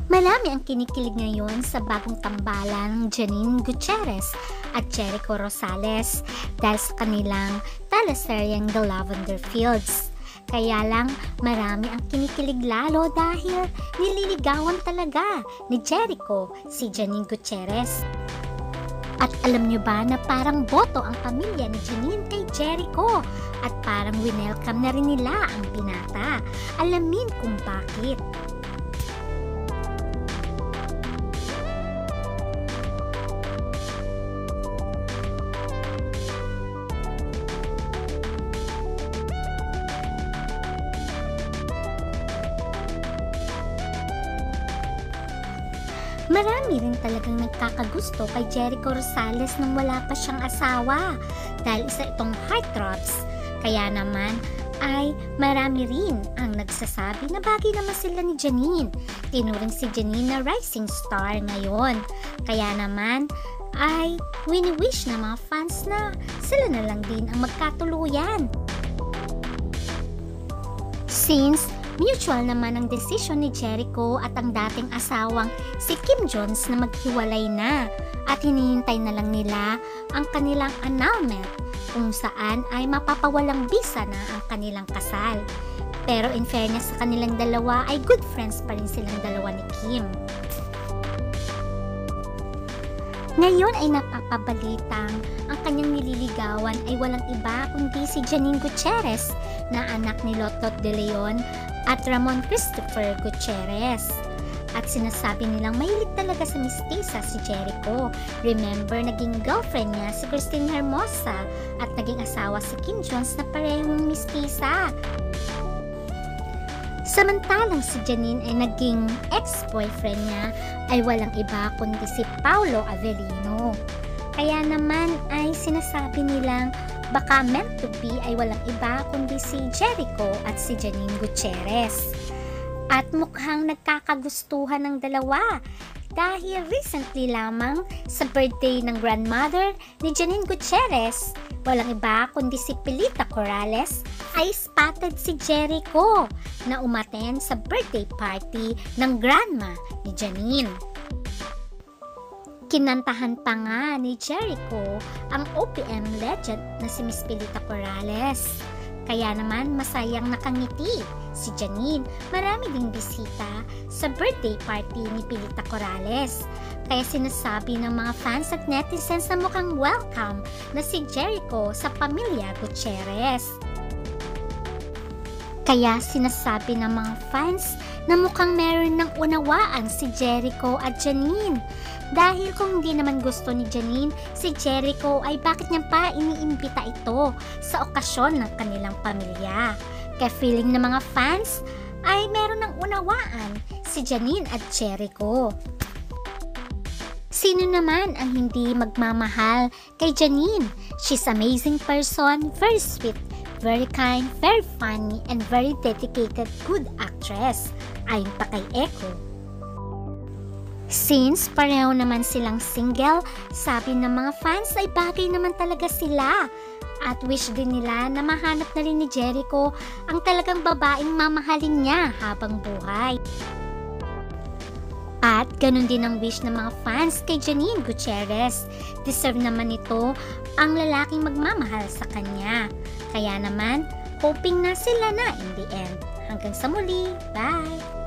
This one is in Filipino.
Marami ang kinikilig ngayon sa bagong tambalan ng Janine Gutierrez at Jericho Rosales dahil sa kanilang teleseryeng The Lavender Fields. Kaya lang marami ang kinikilig lalo dahil nililigawan talaga ni Jericho si Janine Gutierrez. At alam nyo ba na parang boto ang pamilya ni Janine kay Jericho at parang winelcome na rin nila ang binata. Alamin kung bakit. Marami rin talagang nagkakagusto kay Jericho Rosales nang wala pa siyang asawa dahil isa itong heartthrobs. Kaya naman ay marami rin ang nagsasabi na bagay naman sila ni Janine. Tinuring si Janine na rising star ngayon. Kaya naman ay wini-wish na mga fans na sila na lang din ang magkatuluyan. Since mutual naman ang desisyon ni Jericho at ang dating asawang si Kim Jones na maghiwalay na at hinihintay na lang nila ang kanilang annulment kung saan ay mapapawalang bisa na ang kanilang kasal. Pero in fairness sa kanilang dalawa ay good friends pa rin silang dalawa ni Kim. Ngayon ay napapabalitang ang kanyang nililigawan ay walang iba kundi si Janine Gutierrez na anak ni Lotot de Leon at Ramon Christopher Gutierrez. At sinasabi nilang mahilig talaga sa mistisa si Jericho. Remember, naging girlfriend niya si Christine Hermosa at naging asawa si Kim Jones na parehong mistisa. Samantalang si Janine ay naging ex-boyfriend niya ay walang iba kundi si Paolo Avellino. Kaya naman ay sinasabi nilang baka meant to be ay walang iba kundi si Jericho at si Janine Gutierrez. At mukhang nagkakagustuhan ng dalawa dahil recently lamang sa birthday ng grandmother ni Janine Gutierrez, walang iba kundi si Pilita Corrales, ay spotted si Jericho na umattend sa birthday party ng grandma ni Janine. Kinantahan pa nga ni Jericho ang OPM legend na si Miss Pilita Corrales. Kaya naman masayang nakangiti si Janine. Marami ding bisita sa birthday party ni Pilita Corrales. Kaya sinasabi ng mga fans at netizens na mukhang welcome na si Jericho sa pamilya Gutierrez. Kaya sinasabi ng mga fans na mukhang meron ng unawaan si Jericho at Janine. Dahil kung hindi naman gusto ni Janine si Jericho ay bakit niya pa iniimbita ito sa okasyon ng kanilang pamilya. Kaya feeling ng mga fans ay meron ng unawaan si Janine at Jericho. Sino naman ang hindi magmamahal kay Janine? She's amazing person, very sweet, very kind, very funny, and very dedicated good actress. Ayon pa kay Echo. Since pareho naman silang single, sabi ng mga fans ay bagay naman talaga sila. At wish din nila na mahanap na rin ni Jericho ang talagang babaeng mamahalin niya habang buhay. At ganun din ang wish ng mga fans kay Janine Gutierrez. Deserve naman ito ang lalaking magmamahal sa kanya. Kaya naman, hoping na sila na in the end. Hanggang sa muli, bye!